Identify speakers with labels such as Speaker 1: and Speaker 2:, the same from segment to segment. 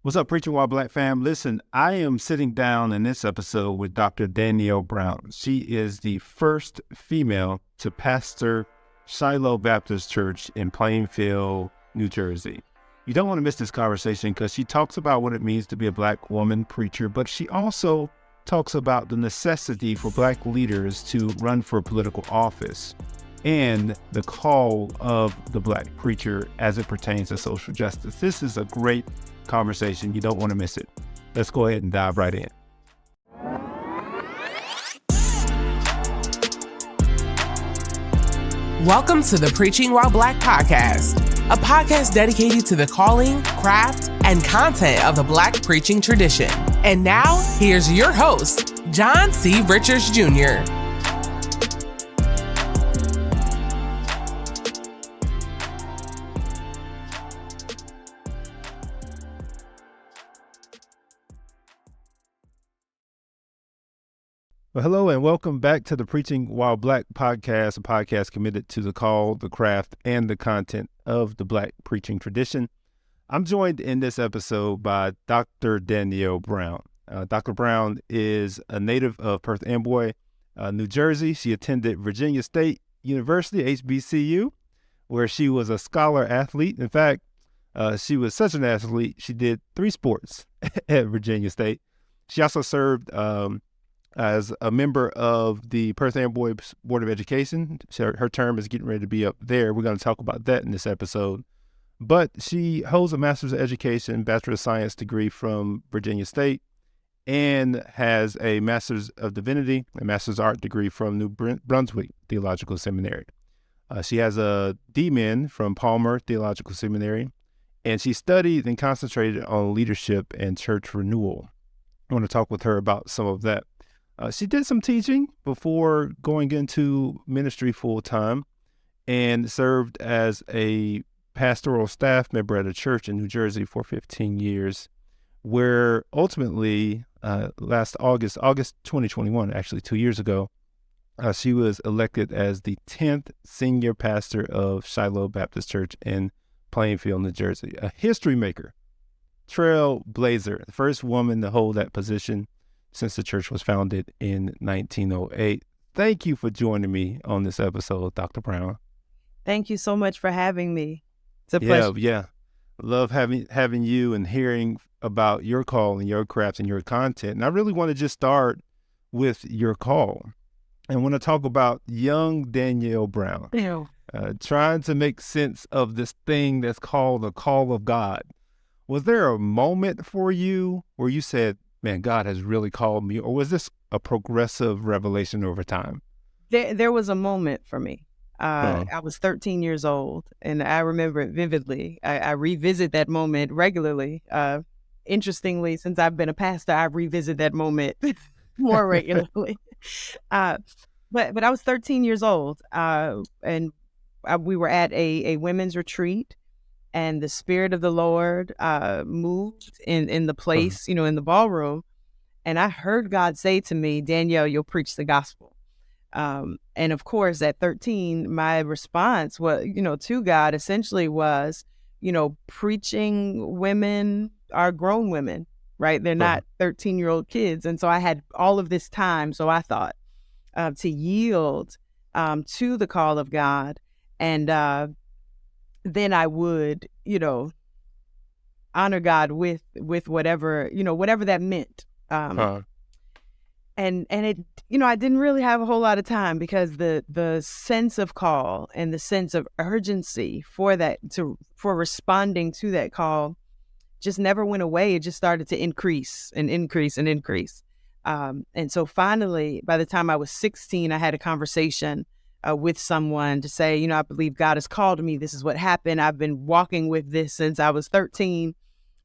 Speaker 1: What's up, Preaching While Black fam? Listen, I am sitting down in this episode with Dr. Danielle Brown. She is the first female to pastor Shiloh Baptist Church in Plainfield, New Jersey. You don't want to miss this conversation because she talks about what it means to be a Black woman preacher, but she also talks about the necessity for Black leaders to run for political office and the call of the Black preacher as it pertains to social justice. This is a great conversation. You don't want to miss it. Let's go ahead and dive right in.
Speaker 2: Welcome to the Preaching While Black podcast, a podcast dedicated to the calling, craft, and content of the Black preaching tradition. And now, here's your host, John C. Richards Jr.
Speaker 1: Well, hello and welcome back to the Preaching While Black podcast, a podcast committed to the call, the craft, and the content of the Black preaching tradition. I'm joined in this episode by Dr. Danielle Brown. Dr. Brown is a native of Perth Amboy, New Jersey. She attended Virginia State University, HBCU, where she was a scholar athlete. In fact, she was such an athlete, she did 3 sports at Virginia State. She also served as a member of the Perth Amboy Board of Education. Her term is getting ready to be up there. We're going to talk about that in this episode. But she holds a Master's of Education, Bachelor of Science degree from Virginia State, and has a Master's of Divinity, a Master's of Art degree from New Brunswick Theological Seminary. She has a DMin from Palmer Theological Seminary, and she studied and concentrated on leadership and church renewal. I want to talk with her about some of that. She did some teaching before going into ministry full-time and served as a pastoral staff member at a church in New Jersey for 15 years, where ultimately last August 2021, actually 2 years ago, she was elected as the 10th senior pastor of Shiloh Baptist Church in Plainfield, New Jersey, a history maker, trailblazer, the first woman to hold that position since the church was founded in 1908. Thank you for joining me on this episode, Dr. Brown.
Speaker 3: Thank you so much for having me. It's a pleasure.
Speaker 1: Yeah. Love having you and hearing about your call and your craft and your content. And I really want to just start with your call. I want to talk about young Danielle Brown, trying to make sense of this thing that's called the call of God. Was there a moment for you where you said, man, God has really called me, or was this a progressive revelation over time?
Speaker 3: There was a moment for me. I was 13 years old, and I remember it vividly. I revisit that moment regularly. Interestingly, since I've been a pastor, I revisit that moment more regularly. But I was 13 years old, and we were at a women's retreat, and the Spirit of the Lord moved in the place, in the ballroom. And I heard God say to me, Danielle, you'll preach the gospel. And of course, at 13, my response was, to God essentially was, preaching women are grown women, right? They're not 13-year-old kids. And so I had all of this time, so I thought, to yield to the call of God. And then I would, honor God with whatever, whatever that meant. And it, I didn't really have a whole lot of time because the sense of call and the sense of urgency for responding to that call just never went away. It just started to increase and increase and increase. And so finally, by the time I was 16, I had a conversation with someone to say, I believe God has called me. This is what happened. I've been walking with this since I was 13.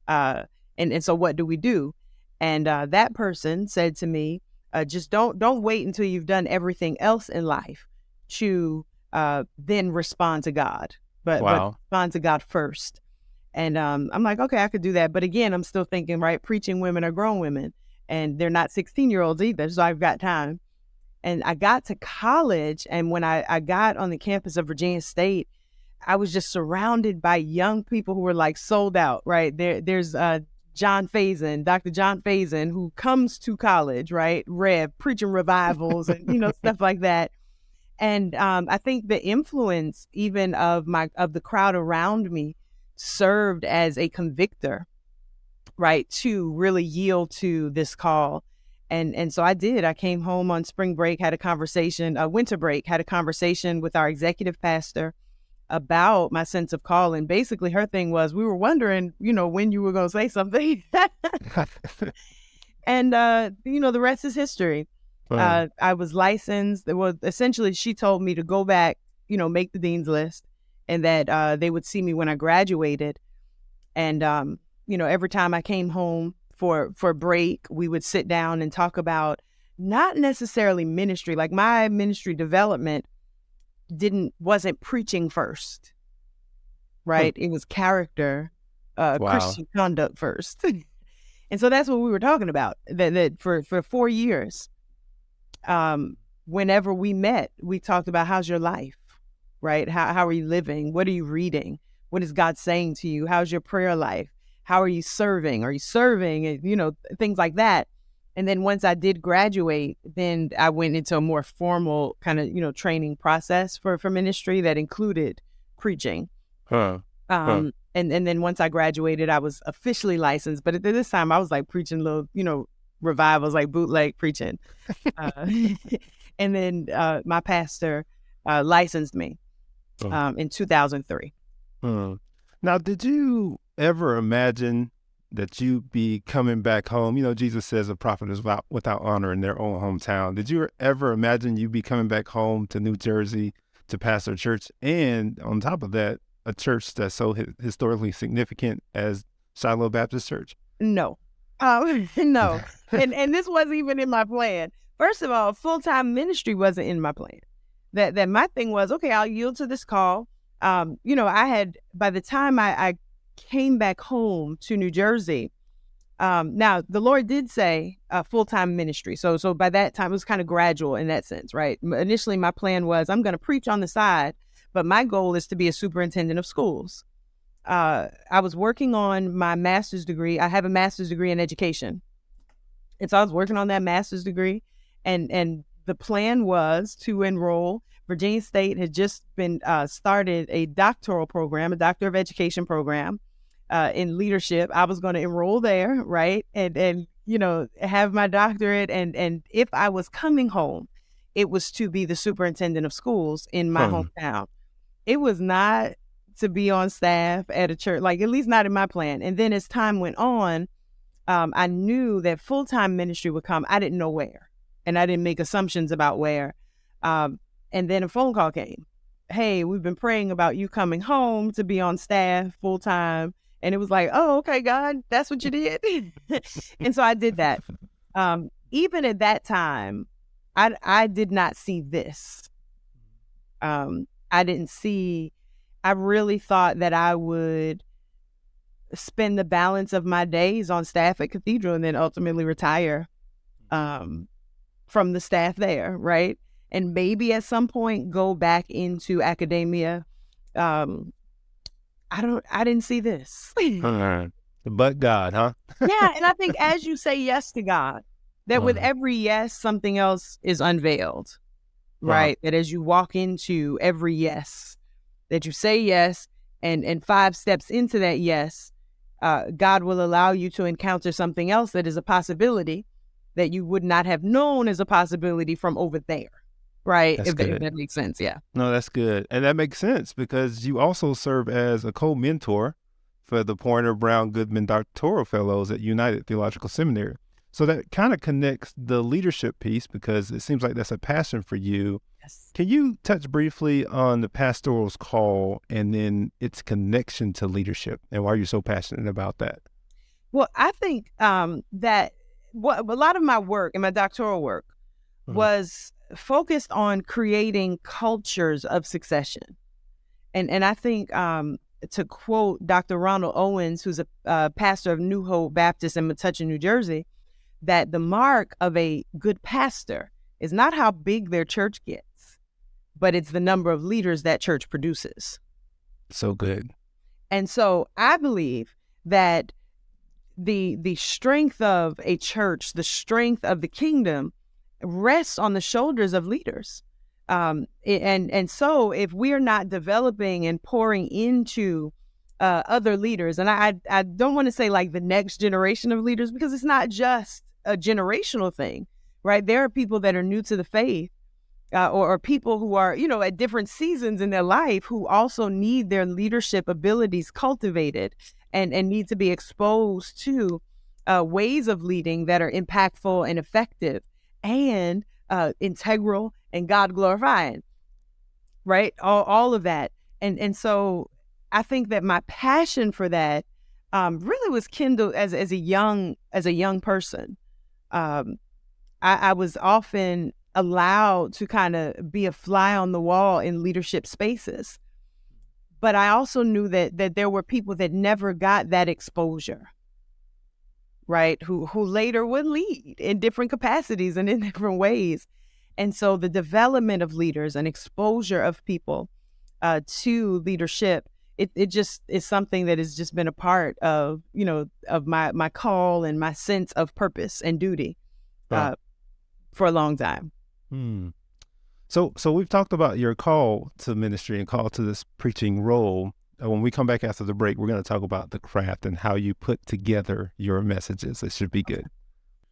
Speaker 3: And so what do we do? And that person said to me, just don't wait until you've done everything else in life to then respond to God, but respond to God first. And I'm like, okay, I could do that. But again, I'm still thinking, right, preaching women are grown women, and they're not 16-year-olds either. So I've got time. And I got to college, and when I got on the campus of Virginia State, I was just surrounded by young people who were like sold out, right? There's Dr. John Faison, who comes to college, right? Preaching revivals and, stuff like that. And I think the influence even of the crowd around me served as a convictor, right, to really yield to this call. And so I did. I came home on spring break, had a conversation, winter break, had a conversation with our executive pastor about my sense of call. And basically her thing was, we were wondering, when you were going to say something. And, the rest is history. I was licensed. Essentially, she told me to go back, make the dean's list, and that they would see me when I graduated. And, every time I came home for break, we would sit down and talk about not necessarily ministry. Like my ministry development wasn't preaching first, right? It was character, Christian conduct first. And so that's what we were talking about, that for 4 years. Whenever we met, we talked about, how's your life, right? How are you living? What are you reading? What is God saying to you? How's your prayer life? How are you serving? Are you serving? And, things like that. And then once I did graduate, then I went into a more formal kind of, training process for ministry that included preaching. And then once I graduated, I was officially licensed. But at this time, I was like preaching little, revivals, like bootleg preaching. And then my pastor licensed me in 2003.
Speaker 1: Now, did you ever imagine that you'd be coming back home? Jesus says a prophet is without honor in their own hometown. Did you ever imagine you'd be coming back home to New Jersey to pastor a church? And on top of that, a church that's so historically significant as Shiloh Baptist Church?
Speaker 3: No. No. And this wasn't even in my plan. First of all, full-time ministry wasn't in my plan. That my thing was, okay, I'll yield to this call. I had, by the time I came back home to New Jersey, now the Lord did say full-time ministry. So by that time, it was kind of gradual in that sense, right? Initially, my plan was, I'm going to preach on the side, but my goal is to be a superintendent of schools. I was working on my master's degree. I have a master's degree in education. And so I was working on that master's degree, and the plan was to enroll. Virginia State had just been started a doctoral program, a Doctor of Education program in leadership. I was going to enroll there, right? And have my doctorate. And if I was coming home, it was to be the superintendent of schools in my hometown. It was not to be on staff at a church, like at least not in my plan. And then as time went on, I knew that full-time ministry would come. I didn't know where, and I didn't make assumptions about where. And then a phone call came. Hey, we've been praying about you coming home to be on staff full-time. And it was like, oh, okay, God, that's what you did. And so I did that. Even at that time, I did not see this. I really thought that I would spend the balance of my days on staff at Cathedral and then ultimately retire from the staff there, right? And maybe at some point go back into academia. I didn't see this.
Speaker 1: But God, huh?
Speaker 3: Yeah, and I think as you say yes to God, that with every yes, something else is unveiled, right? That as you walk into every yes, that you say yes, and 5 steps into that yes, God will allow you to encounter something else that is a possibility that you would not have known as a possibility from over there. Right. If that makes sense. Yeah.
Speaker 1: No, that's good. And that makes sense because you also serve as a co-mentor for the Pointer Brown Goodman Doctoral Fellows at United Theological Seminary. So that kind of connects the leadership piece because it seems like that's a passion for you.
Speaker 3: Yes.
Speaker 1: Can you touch briefly on the pastoral's call and then its connection to leadership and why you're so passionate about that?
Speaker 3: Well, I think that a lot of my work and my doctoral work was focused on creating cultures of succession. And I think to quote Dr. Ronald Owens, who's a pastor of New Hope Baptist in Metuchen, New Jersey, that the mark of a good pastor is not how big their church gets, but it's the number of leaders that church produces.
Speaker 1: So good.
Speaker 3: And so I believe that the strength of a church, the strength of the kingdom rests on the shoulders of leaders. And so if we're not developing and pouring into other leaders, and I don't want to say like the next generation of leaders, because it's not just a generational thing, right? There are people that are new to the faith, or people who are, at different seasons in their life, who also need their leadership abilities cultivated and need to be exposed to ways of leading that are impactful and effective and integral and God glorifying, right? All of that. And so I think that my passion for that really was kindled as a young person. I was often allowed to kind of be a fly on the wall in leadership spaces, but I also knew that there were people that never got that exposure, right? Who later would lead in different capacities and in different ways. And so the development of leaders and exposure of people to leadership, it just is something that has just been a part of, of my call and my sense of purpose and duty for a long time.
Speaker 1: So we've talked about your call to ministry and call to this preaching role. When we come back after the break, we're going to talk about the craft and how you put together your messages. It should be good.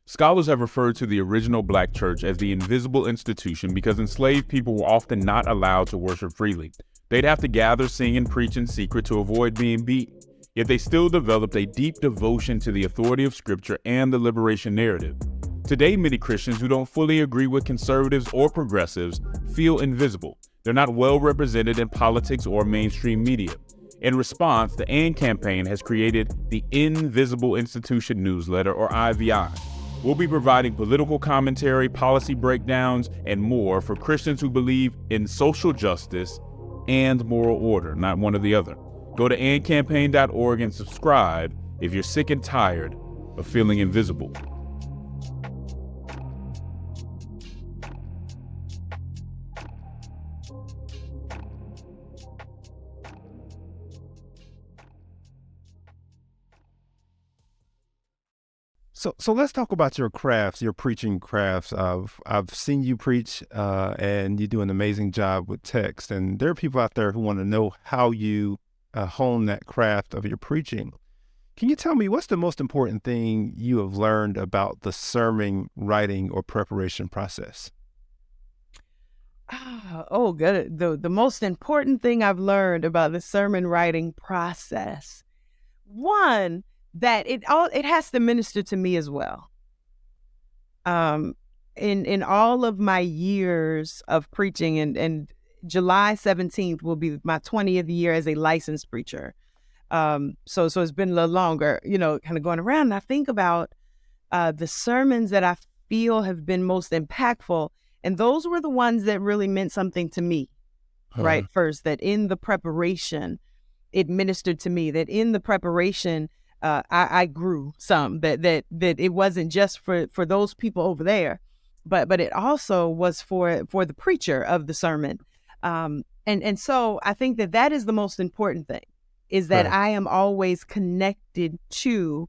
Speaker 4: Scholars have referred to the original Black church as the invisible institution because enslaved people were often not allowed to worship freely. They'd have to gather, sing, and preach in secret to avoid being beaten. Yet they still developed a deep devotion to the authority of Scripture and the liberation narrative. Today, many Christians who don't fully agree with conservatives or progressives feel invisible. They're not well represented in politics or mainstream media. In response, the AND campaign has created the Invisible Institution newsletter, or IVI. We'll be providing political commentary, policy breakdowns, and more for Christians who believe in social justice and moral order, not one or the other. Go to andcampaign.org and subscribe if you're sick and tired of feeling invisible.
Speaker 1: So let's talk about your crafts, your preaching crafts. I've seen you preach, and you do an amazing job with text. And there are people out there who want to know how you hone that craft of your preaching. Can you tell me what's the most important thing you have learned about the sermon writing or preparation process?
Speaker 3: Oh, good. The most important thing I've learned about the sermon writing process, one, that it has to minister to me as well. In all of my years of preaching, and July 17th will be my 20th year as a licensed preacher. So it's been a little longer, kind of going around. And I think about the sermons that I feel have been most impactful, and those were the ones that really meant something to me, right? First, that in the preparation, it ministered to me. That in the preparation, I grew some, that it wasn't just for those people over there, but it also was for the preacher of the sermon. And so I think that is the most important thing, is that I am always connected to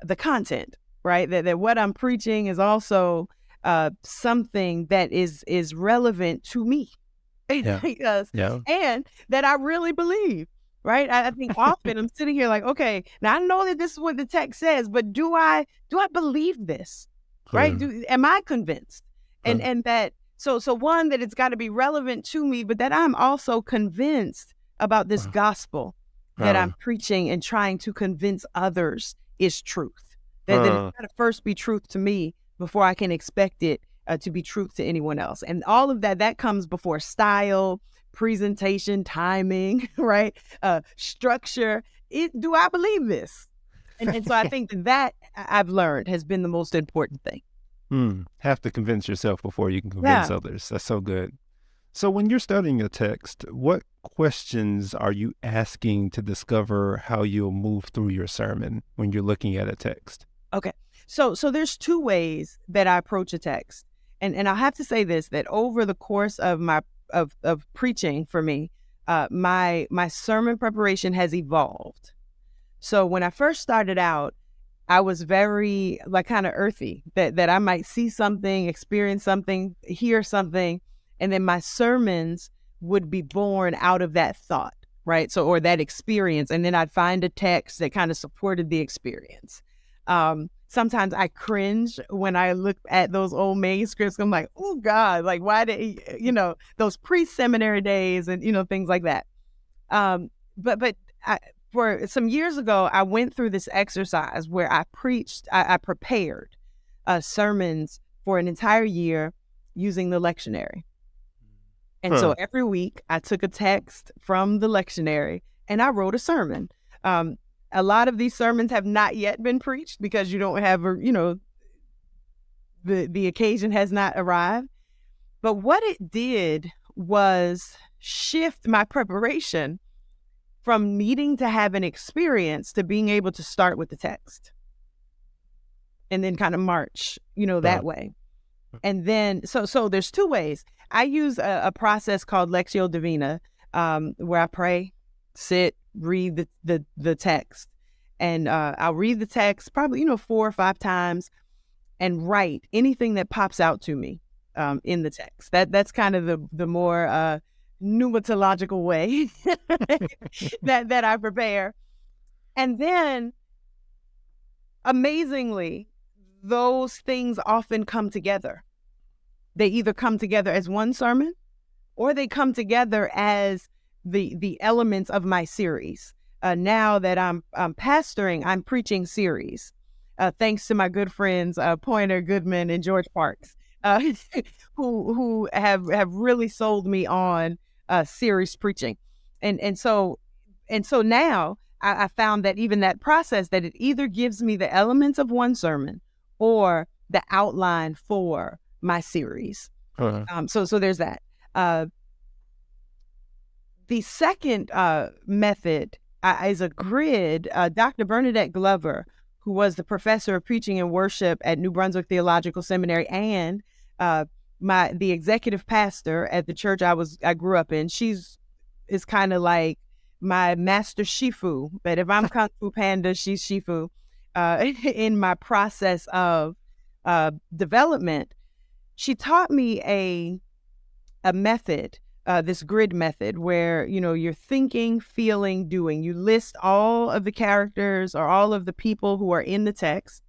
Speaker 3: the content, right? That what I'm preaching is also something that is relevant to me, because and that I really believe. Right. I think often I'm sitting here like, okay, now I know that this is what the text says, but do I believe this? Right. Am I convinced? And that, so one, that it's got to be relevant to me, but that I'm also convinced about this gospel that I'm preaching and trying to convince others is truth. That it's got to first be truth to me before I can expect it to be truth to anyone else. And all of that comes before style, presentation, timing, right? Structure. Do I believe this? And so I think that I've learned has been the most important thing.
Speaker 1: Have to convince yourself before you can convince others. That's so good. So when you're studying a text, what questions are you asking to discover how you'll move through your sermon when you're looking at a text? Okay.
Speaker 3: So there's two ways that I approach a text. And I'll have to say this, that over the course of my of preaching for me, my sermon preparation has evolved. So when I first started out, I was very like kind of earthy, that I might see something, experience something, hear something, and then my sermons would be born out of that thought, right? So, or that experience. And then I'd find a text that kind of supported the experience. Sometimes I cringe when I look at those old manuscripts. I'm like, oh God, like why did, those pre-seminary days and, things like that. But for some years ago, I went through this exercise where I prepared sermons for an entire year using the lectionary. And so every week I took a text from the lectionary and I wrote a sermon. A lot of these sermons have not yet been preached because you don't have, the occasion has not arrived. But what it did was shift my preparation from needing to have an experience to being able to start with the text and then kind of march, that way. And then, so there's two ways. I use a process called Lectio Divina, where I pray, sit, read the text. And I'll read the text probably, 4 or 5 times and write anything that pops out to me in the text. That's kind of the more pneumatological way that I prepare. And then, amazingly, those things often come together. They either come together as one sermon or they come together as the elements of my series. Now that I'm pastoring, I'm preaching series, thanks to my good friends, Pointer Goodman and George Parks, who have really sold me on series preaching. And so now I found that even that process, that it either gives me the elements of one sermon or the outline for my series. So there's that. The second method is a grid. Dr. Bernadette Glover, who was the professor of preaching and worship at New Brunswick Theological Seminary and the executive pastor at the church I grew up in, is kind of like my master Shifu. But if I'm Kung Fu Panda, she's Shifu in my process of development. She taught me a method, this grid method, where, you're thinking, feeling, doing. You list all of the characters or all of the people who are in the text,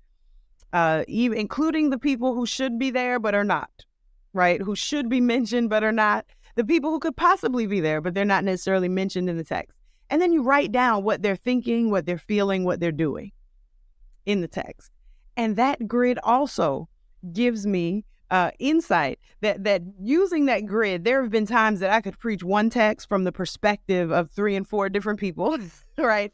Speaker 3: even including the people who should be there but are not, right? Who should be mentioned but are not. The people who could possibly be there, but they're not necessarily mentioned in the text. And then you write down what they're thinking, what they're feeling, what they're doing in the text. And that grid also gives me insight that using that grid, there have been times that I could preach one text from the perspective of 3 and 4 different people, right?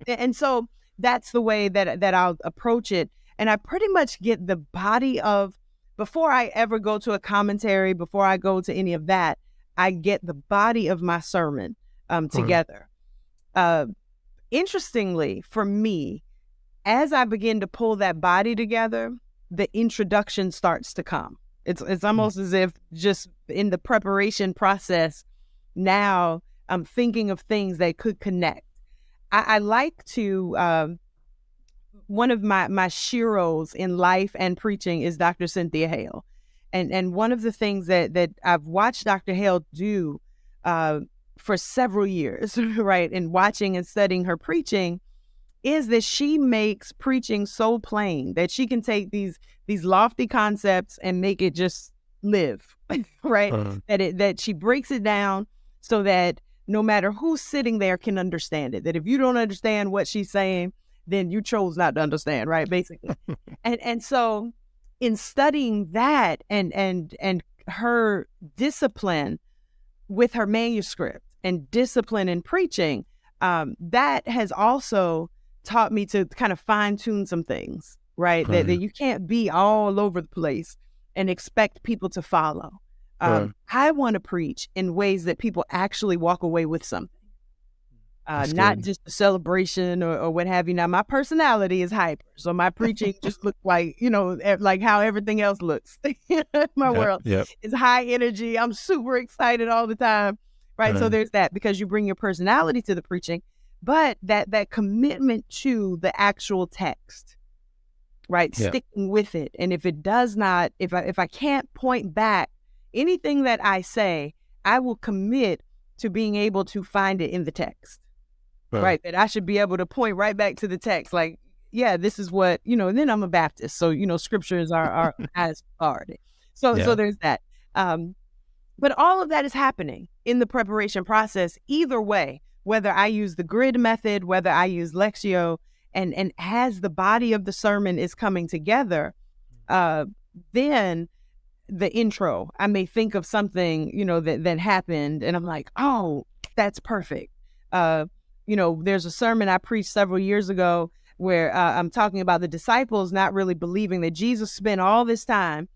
Speaker 3: And so that's the way that I'll approach it. And I pretty much get the body of, before I ever go to a commentary, before I go to any of that, I get the body of my sermon together. Interestingly, for me, as I begin to pull that body together, the introduction starts to come. It's almost as if just in the preparation process, now I'm thinking of things that could connect. I like to, one of my sheroes in life and preaching is Dr. Cynthia Hale. And one of the things that I've watched Dr. Hale do for several years, right, and watching and studying her preaching, is that she makes preaching so plain that she can take these lofty concepts and make it just live, right? That she breaks it down so that no matter who's sitting there can understand it. That if you don't understand what she's saying, then you chose not to understand, right? Basically. and so in studying that and her discipline with her manuscript and discipline in preaching, that has also taught me to kind of fine tune some things, right? That you can't be all over the place and expect people to follow. I want to preach in ways that people actually walk away with something, not just a celebration or what have you. Now, my personality is hyper, so my preaching just looks like, like how everything else looks. My world is high energy. I'm super excited all the time, right? So there's that, because you bring your personality to the preaching. But that commitment to the actual text, right?
Speaker 1: Yeah.
Speaker 3: Sticking with it. And if it does not, if I can't point back anything that I say, I will commit to being able to find it in the text, right? That I should be able to point right back to the text. Like, yeah, this is what, and then I'm a Baptist. So, scriptures are as authority. So there's that. But all of that is happening in the preparation process, either way, whether I use the grid method, whether I use Lectio, and as the body of the sermon is coming together, then the intro, I may think of something, that happened, and I'm like, oh, that's perfect. There's a sermon I preached several years ago where I'm talking about the disciples not really believing that Jesus spent all this time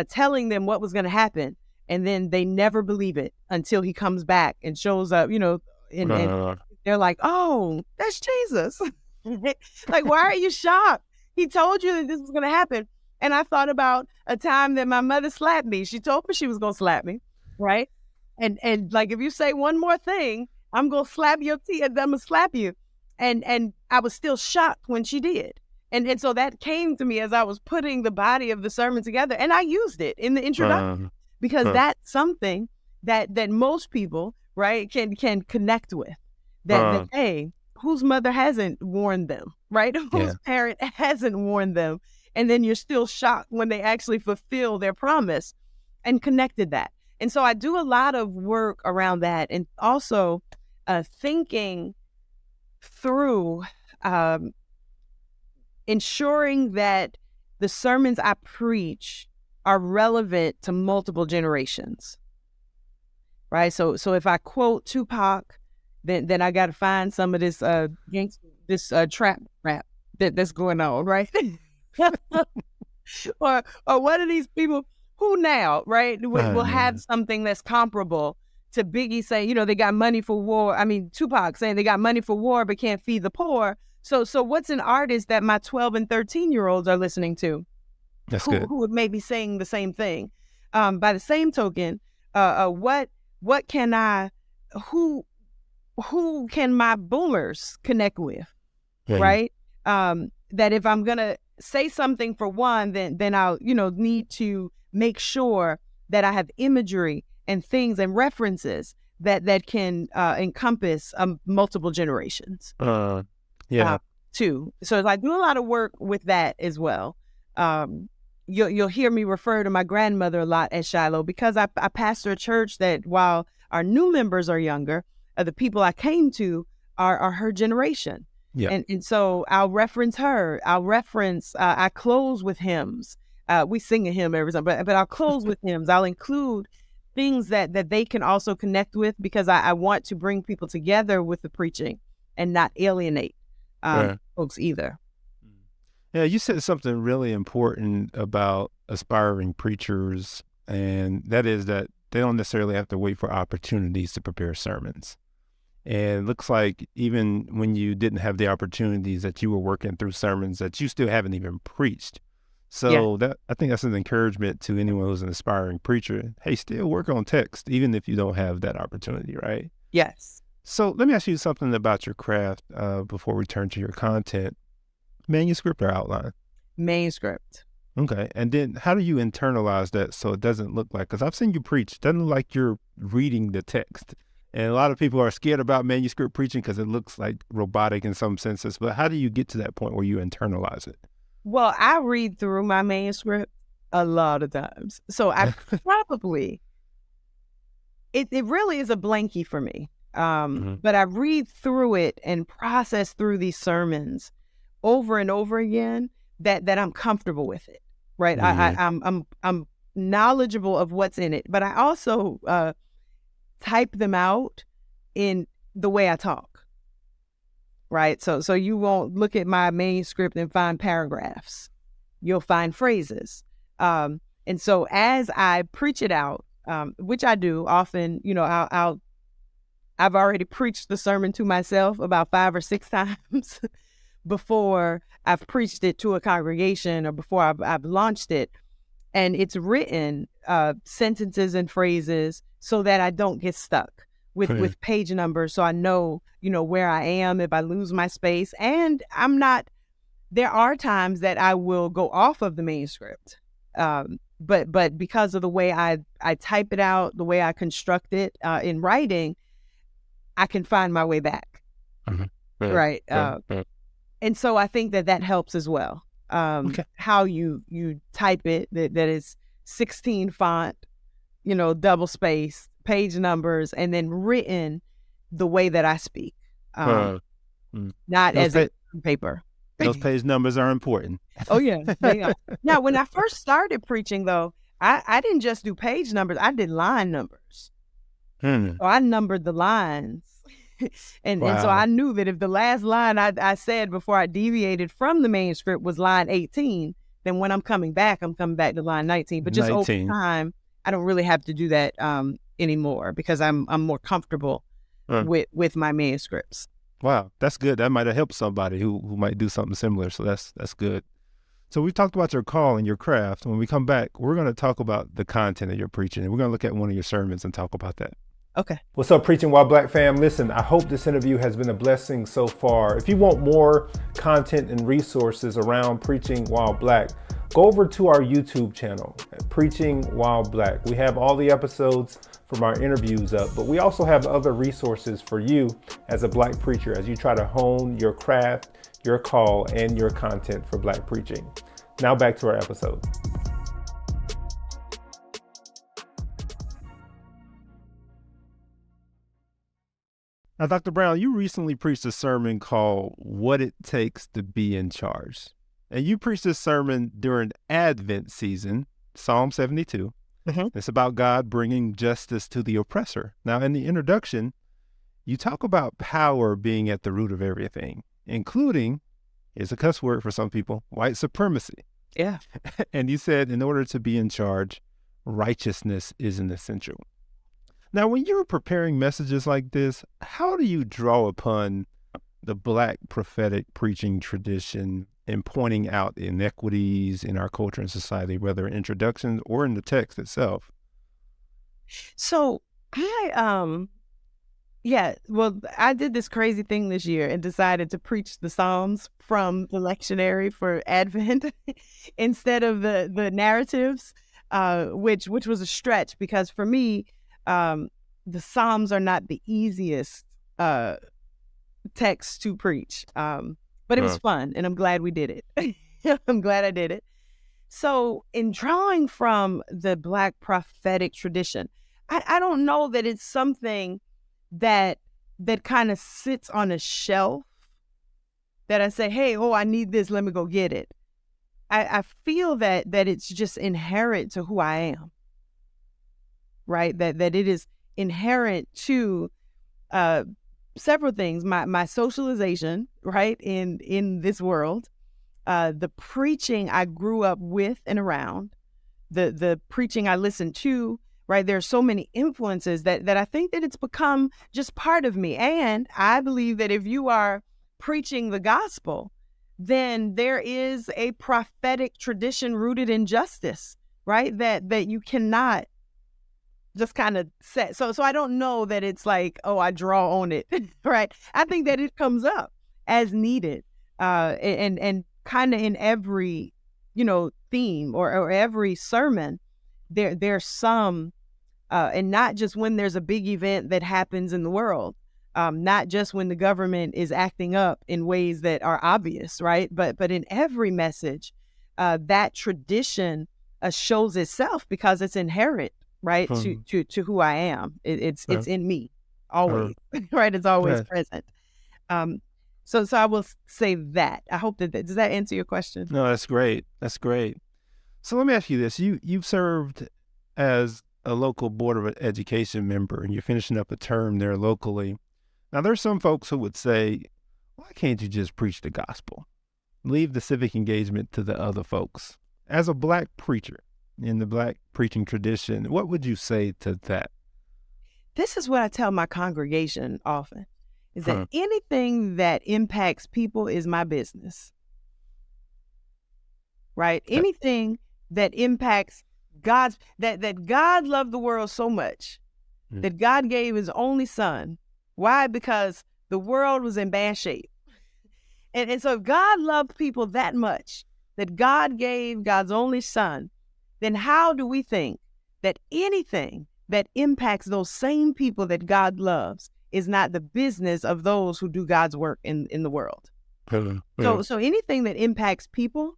Speaker 3: telling them what was going to happen. And then they never believe it until he comes back and shows up, and they're like, oh, that's Jesus. Like, why are you shocked? He told you that this was going to happen. And I thought about a time that my mother slapped me. She told me she was going to slap me, right? And like, if you say one more thing, I'm going to slap your teeth. I'm going to slap you. And I was still shocked when she did. And so that came to me as I was putting the body of the sermon together. And I used it in the introduction. Because that's something that most people, right, can connect with. That hey, whose mother hasn't warned them, right? Whose parent hasn't warned them, and then you're still shocked when they actually fulfill their promise, and connected that. And so I do a lot of work around that, and also thinking through ensuring that the sermons I preach are relevant to multiple generations, right? So if I quote Tupac, then I got to find some of this trap rap that's going on, right? or one of these people who now, right, will have something that's comparable to Biggie saying, they got money for war. I mean, Tupac saying they got money for war but can't feed the poor. So what's an artist that my 12 and 13-year-olds are listening to?
Speaker 1: That's good.
Speaker 3: Who would maybe saying the same thing. By the same token, what can I, who can my boomers connect with, right? That if I'm gonna say something for one, then I'll need to make sure that I have imagery and things and references that can encompass multiple generations. Too. So I do a lot of work with that as well. You'll hear me refer to my grandmother a lot at Shiloh because I pastor a church that while our new members are younger, the people I came to are her generation. Yeah. And so I'll reference her. I close with hymns. We sing a hymn every time, but I'll close with hymns. I'll include things that they can also connect with because I want to bring people together with the preaching and not alienate folks either.
Speaker 1: Yeah, you said something really important about aspiring preachers, and that is that they don't necessarily have to wait for opportunities to prepare sermons. And it looks like even when you didn't have the opportunities that you were working through sermons that you still haven't even preached. So I think that's an encouragement to anyone who's an aspiring preacher. Hey, still work on text, even if you don't have that opportunity, right?
Speaker 3: Yes.
Speaker 1: So let me ask you something about your craft before we turn to your content. Manuscript or outline?
Speaker 3: Manuscript.
Speaker 1: Okay. And then how do you internalize that so it doesn't look like, because I've seen you preach, it doesn't look like you're reading the text. And a lot of people are scared about manuscript preaching because it looks like robotic in some senses. But how do you get to that point where you internalize it?
Speaker 3: Well, I read through my manuscript a lot of times. So I probably, it really is a blankie for me. But I read through it and process through these sermons over and over again that I'm comfortable with it, right? Mm-hmm. I'm knowledgeable of what's in it, but I also type them out in the way I talk, right? So you won't look at my manuscript and find paragraphs. You'll find phrases. And so as I preach it out, which I do often, I've already preached the sermon to myself about 5 or 6 times before I've preached it to a congregation or before I've launched it. And it's written sentences and phrases so that I don't get stuck with page numbers. So I know, where I am if I lose my space. And I'm not there are times that I will go off of the manuscript. But because of the way I type it out, the way I construct it in writing, I can find my way back.
Speaker 1: Mm-hmm.
Speaker 3: Right. And so I think that helps as well. How you type it, that is 16 font, double space, page numbers, and then written the way that I speak, not as a paper.
Speaker 1: Those page numbers are important.
Speaker 3: Oh, yeah, they are. Now, when I first started preaching, though, I didn't just do page numbers. I did line numbers. So I numbered the lines. And so I knew that if the last line I said before I deviated from the manuscript was line 18, then when I'm coming back to line 19. But just 19. Over time, I don't really have to do that anymore because I'm more comfortable with my manuscripts.
Speaker 1: Wow, that's good. That might have helped somebody who might do something similar. So that's good. So we talked about your call and your craft. When we come back, we're going to talk about the content of your preaching, and we're going to look at one of your sermons and talk about that.
Speaker 3: Okay.
Speaker 1: What's up, Preaching While Black fam? Listen, I hope this interview has been a blessing so far. If you want more content and resources around Preaching While Black, go over to our YouTube channel, Preaching While Black. We have all the episodes from our interviews up, but we also have other resources for you as a Black preacher as you try to hone your craft, your call, and your content for Black preaching. Now back to our episode. Now, Dr. Brown, you recently preached a sermon called What It Takes to Be in Charge. And you preached this sermon during Advent season, Psalm 72. Mm-hmm. It's about God bringing justice to the oppressor. Now, in the introduction, you talk about power being at the root of everything, including, here's a cuss word for some people, white supremacy.
Speaker 3: Yeah.
Speaker 1: And you said in order to be in charge, righteousness is an essential. Now, when you're preparing messages like this, how do you draw upon the Black prophetic preaching tradition in pointing out inequities in our culture and society, whether in introductions or in the text itself?
Speaker 3: So I did this crazy thing this year and decided to preach the Psalms from the lectionary for Advent instead of the narratives, which was a stretch because for me, the Psalms are not the easiest text to preach. But it was fun, and I'm glad we did it. I'm glad I did it. So in drawing from the Black prophetic tradition, I don't know that it's something that kind of sits on a shelf that I say, hey, I need this, let me go get it. I feel that it's just inherent to who I am, right? That it is inherent to several things, my socialization, right, in this world, the preaching I grew up with and around, the preaching I listened to, right? There are so many influences that I think that it's become just part of me. And I believe that if you are preaching the gospel, then there is a prophetic tradition rooted in justice, right? That you cannot just kind of set. So I don't know that it's like, I draw on it, right? I think that it comes up as needed, and kind of in every, theme or every sermon, there's some, and not just when there's a big event that happens in the world, not just when the government is acting up in ways that are obvious, right? But in every message, that tradition shows itself because it's inherent, right? To who I am. It's in me always, right? It's always present. So I will say that. I hope that does that answer your question?
Speaker 1: No, that's great. That's great. So let me ask you this. You've served as a local Board of Education member and you're finishing up a term there locally. Now, there's some folks who would say, why can't you just preach the gospel? Leave the civic engagement to the other folks. As a Black preacher in the Black preaching tradition, what would you say to that?
Speaker 3: This is what I tell my congregation often, is that anything that impacts people is my business, right? Anything that impacts God's, that God loved the world so much that God gave his only son. Why? Because the world was in bad shape. And so if God loved people that much, that God gave God's only son, then how do we think that anything that impacts those same people that God loves is not the business of those who do God's work in the world? So anything that impacts people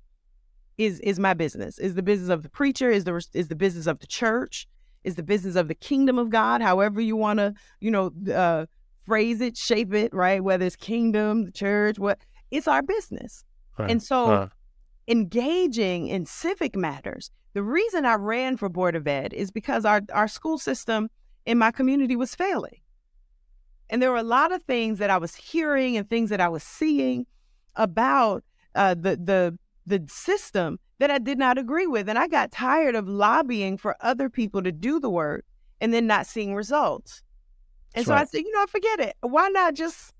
Speaker 3: is my business, is the business of the preacher, is the business of the church, is the business of the kingdom of God, however you want to, phrase it, shape it, right? Whether it's kingdom, the church, it's our business. And so engaging in civic matters, the reason I ran for Board of Ed is because our school system in my community was failing. And there were a lot of things that I was hearing and things that I was seeing about the system that I did not agree with. And I got tired of lobbying for other people to do the work and then not seeing results. And so I said, forget it. Why not just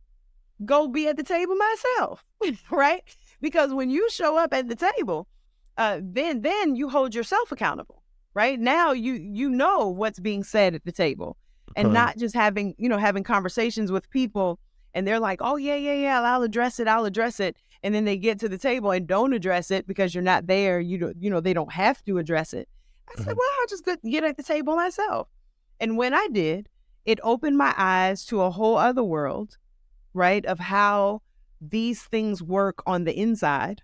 Speaker 3: go be at the table myself, right? Because when you show up at the table, then you hold yourself accountable, right? Now you know what's being said at the table, and not just having conversations with people and they're like, oh yeah, I'll address it. And then they get to the table and don't address it because you're not there. They don't have to address it. I said, well, I'll just get at the table myself. And when I did, it opened my eyes to a whole other world, right, of how these things work on the inside.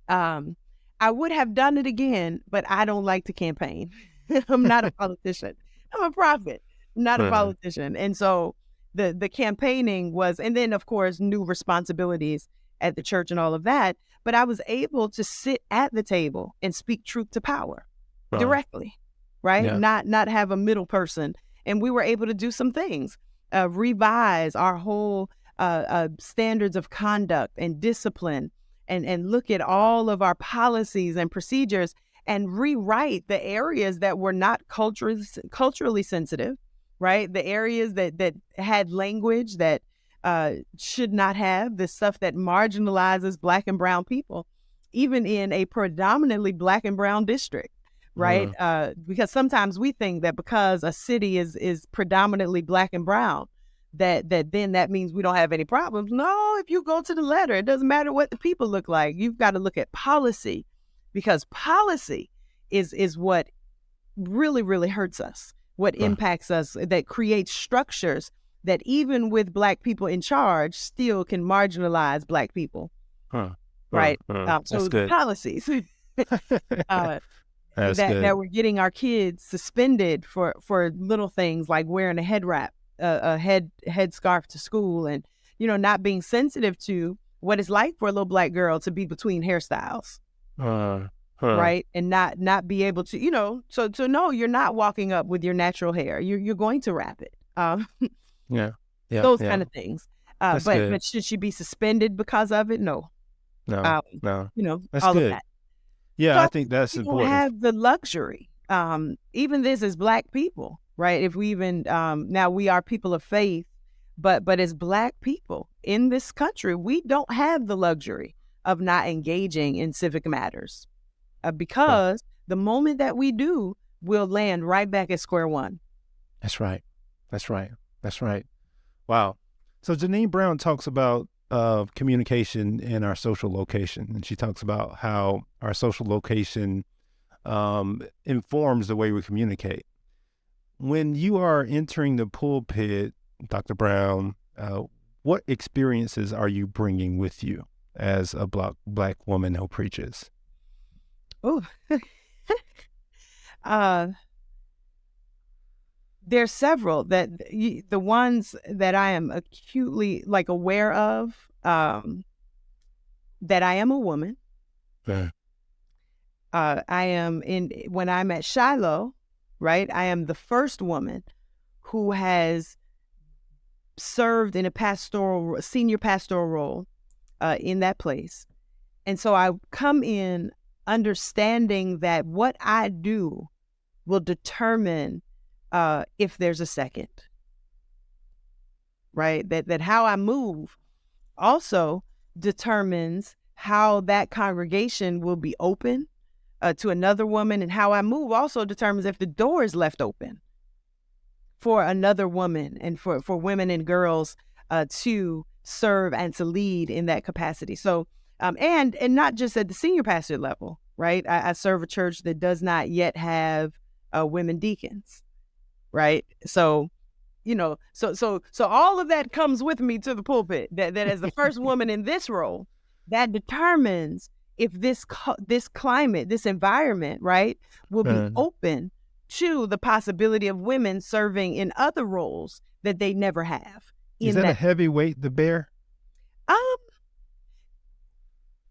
Speaker 3: I would have done it again, but I don't like to campaign. I'm not a politician. I'm a prophet, not a politician. And so the campaigning was, and then of course, new responsibilities at the church and all of that. But I was able to sit at the table and speak truth to power directly, right? Yeah. Not have a middle person. And we were able to do some things, revise our whole standards of conduct and discipline, and look at all of our policies and procedures and rewrite the areas that were not culturally sensitive, right? The areas that had language that should not have, the stuff that marginalizes Black and brown people, even in a predominantly Black and brown district. Right. Because sometimes we think that because a city is predominantly Black and brown, that then that means we don't have any problems. No, if you go to the letter, it doesn't matter what the people look like. You've got to look at policy, because policy is what really, really hurts us, what impacts us, that creates structures that even with Black people in charge still can marginalize Black people. Right. So
Speaker 1: good.
Speaker 3: Policies. That we're getting our kids suspended for little things like wearing a head wrap, a head scarf to school, and not being sensitive to what it's like for a little Black girl to be between hairstyles, right, and not be able to so no, you're not walking up with your natural hair. You're going to wrap it. Those kind of things. But should she be suspended because of it? No.
Speaker 1: No. That's
Speaker 3: all
Speaker 1: good.
Speaker 3: of that.
Speaker 1: Yeah,
Speaker 3: So
Speaker 1: I think that's important.
Speaker 3: We have the luxury, even this as Black people, right? If we even, now we are people of faith, but as Black people in this country, we don't have the luxury of not engaging in civic matters, because the moment that we do, we'll land right back at square one.
Speaker 1: That's right. Wow. So Janine Brown talks about communication in our social location. And she talks about how our social location informs the way we communicate. When you are entering the pulpit, Dr. Brown, what experiences are you bringing with you as a Black woman who preaches?
Speaker 3: Oh, there's several the ones that I am acutely aware of, that I am a woman. I am when I'm at Shiloh, right? I am the first woman who has served in a senior pastoral role in that place. And so I come in understanding that what I do will determine if there's a second, right? That how I move also determines how that congregation will be open to another woman, and how I move also determines if the door is left open for another woman and for women and girls to serve and to lead in that capacity. So, and not just at the senior pastor level, right? I serve a church that does not yet have women deacons, right? So, so all of that comes with me to the pulpit. That as the first woman in this role, that determines if this climate, this environment, right, will be open to the possibility of women serving in other roles that they never have.
Speaker 1: Is that a heavy weight to bear?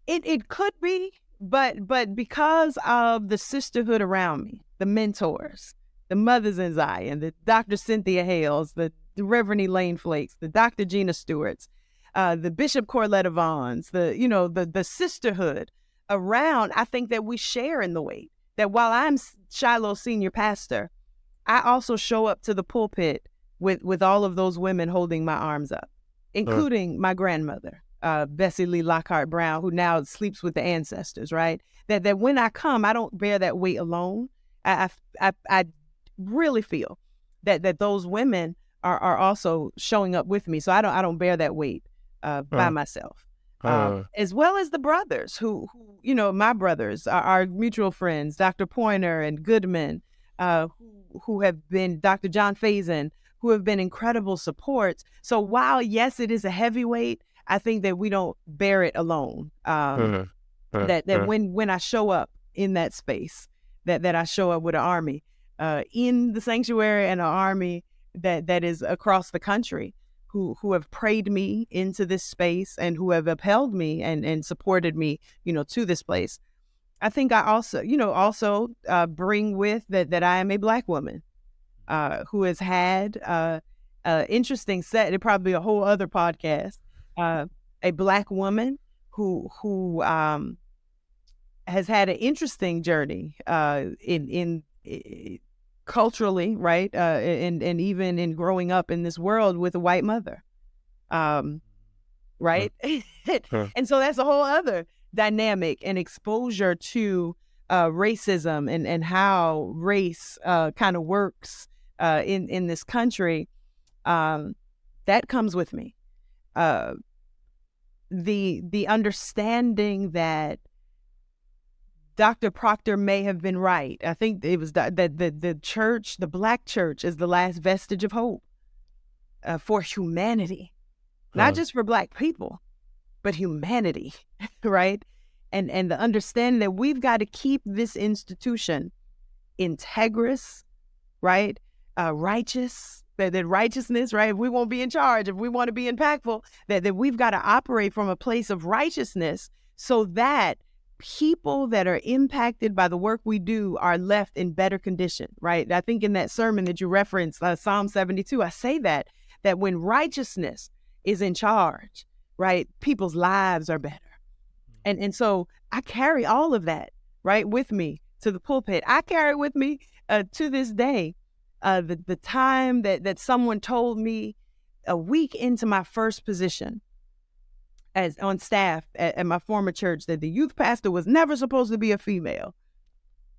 Speaker 3: It could be, but because of the sisterhood around me, the mentors, the mothers in Zion, the Dr. Cynthia Hales, the Reverend Elaine Flakes, the Dr. Gina Stewarts, the Bishop Corletta Vaughns, the sisterhood around, I think that we share in the weight. That while I'm Shiloh senior pastor, I also show up to the pulpit with all of those women holding my arms up, including my grandmother, Bessie Lee Lockhart Brown, who now sleeps with the ancestors, right? That when I come, I don't bear that weight alone. I really feel that those women are also showing up with me. So I don't bear that weight by myself. As well as the brothers who my brothers, our mutual friends, Dr. Pointer and Goodman, who have been, Dr. John Faison, who have been incredible supports. So while, yes, it is a heavyweight, I think that we don't bear it alone. That when I show up in that space, that I show up with an army in the sanctuary and an army that is across the country who have prayed me into this space and who have upheld me and supported me, to this place. I think I also bring with that I am a Black woman who has had interesting set. It'd probably be a whole other podcast. A Black woman who has had an interesting journey in culturally, right, and even in growing up in this world with a white mother, right? And so that's a whole other dynamic and exposure to racism and how race kind of works in this country. That comes with me. The understanding that Dr. Proctor may have been right. I think it was that the church, the Black church, is the last vestige of hope for humanity, not just for Black people, but humanity, right? And the understanding that we've got to keep this institution integrous, right? Righteous, that righteousness, right? If we won't be in charge, if we want to be impactful, that we've got to operate from a place of righteousness so that people that are impacted by the work we do are left in better condition, right? I think in that sermon that you referenced, Psalm 72, I say that when righteousness is in charge, right, people's lives are better. And so I carry all of that, right, with me to the pulpit. I carry with me to this day the time that someone told me a week into my first position as on staff at my former church that the youth pastor was never supposed to be a female,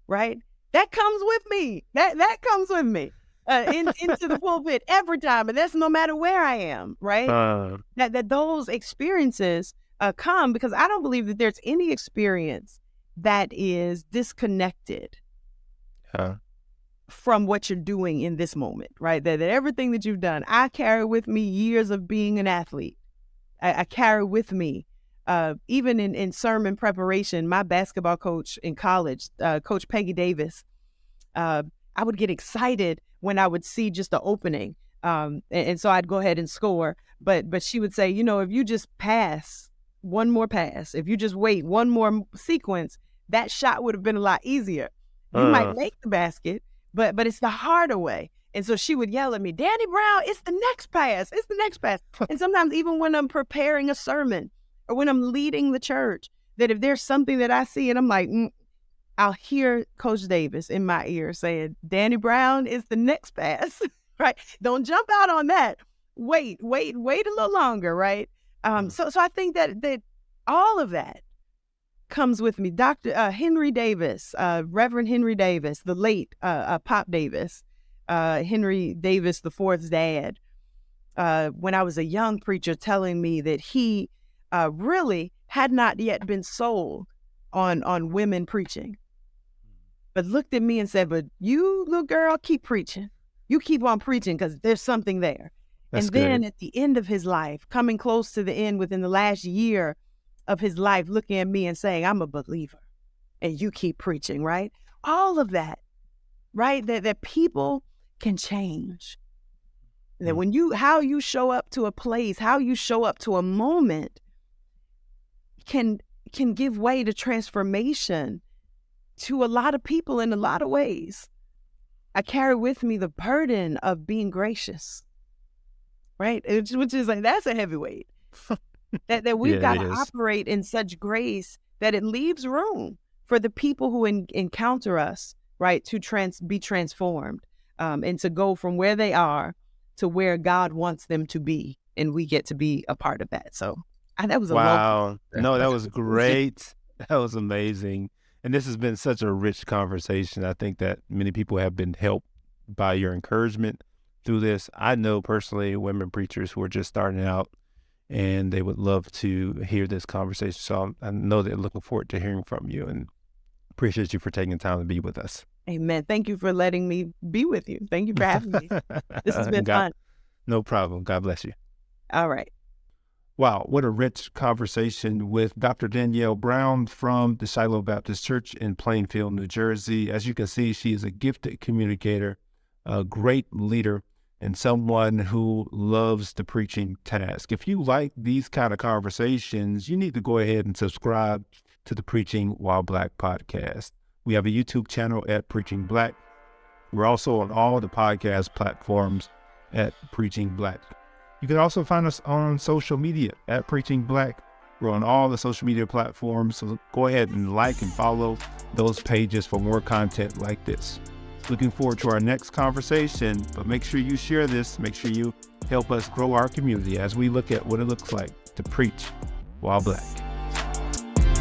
Speaker 3: right? That comes with me. That comes with me into the pulpit every time, and that's no matter where I am, right? That those experiences come because I don't believe that there's any experience that is disconnected from what you're doing in this moment, right? That everything that you've done, I carry with me years of being an athlete. I carry with me, even in sermon preparation, my basketball coach in college, Coach Peggy Davis, I would get excited when I would see just the opening. And so I'd go ahead and score. But she would say, if you just pass one more pass, if you just wait one more sequence, that shot would have been a lot easier. You might make the basket, but it's the harder way. And so she would yell at me, Danny Brown, it's the next pass. It's the next pass. And sometimes even when I'm preparing a sermon or when I'm leading the church, that if there's something that I see and I'm like, I'll hear Coach Davis in my ear saying, Danny Brown is the next pass, right? Don't jump out on that. Wait a little longer, right? So I think that all of that comes with me. Dr. Henry Davis, Reverend Henry Davis, the late Pop Davis, Henry Davis IV's dad, when I was a young preacher telling me that he really had not yet been sold on women preaching, but looked at me and said, but you, little girl, keep preaching. You keep on preaching because there's something there.
Speaker 1: That's
Speaker 3: and then
Speaker 1: good.
Speaker 3: at the end of his life, coming close to the end within the last year of his life, looking at me and saying, I'm a believer and you keep preaching, right? All of that, right? That people can change. That when how you show up to a place, how you show up to a moment can give way to transformation to a lot of people in a lot of ways. I carry with me the burden of being gracious, right? Which is like, that's a heavyweight. that we've got to operate in such grace that it leaves room for the people who encounter us, right, to be transformed and to go from where they are to where God wants them to be. And we get to be a part of that. So that was a
Speaker 1: wow. No, that was great. That was amazing. And this has been such a rich conversation. I think that many people have been helped by your encouragement through this. I know personally women preachers who are just starting out and they would love to hear this conversation. So I know they're looking forward to hearing from you and appreciate you for taking time to be with us.
Speaker 3: Amen. Thank you for letting me be with you. Thank you for having me. This has been fun.
Speaker 1: No problem. God bless you.
Speaker 3: All right.
Speaker 1: Wow, what a rich conversation with Dr. Danielle Brown from the Shiloh Baptist Church in Plainfield, New Jersey. As you can see, she is a gifted communicator, a great leader, and someone who loves the preaching task. If you like these kind of conversations, you need to go ahead and subscribe to the Preaching While Black podcast. We have a YouTube channel at Preaching Black. We're also on all the podcast platforms at Preaching Black. You can also find us on social media at Preaching Black. We're on all the social media platforms, so go ahead and like and follow those pages for more content like this. Looking forward to our next conversation, but make sure you share this. Make sure you help us grow our community as we look at what it looks like to preach while black.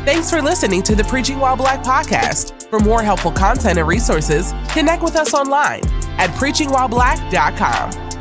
Speaker 2: Thanks for listening to the Preaching While Black podcast. For more helpful content and resources, connect with us online at preachingwhileblack.com.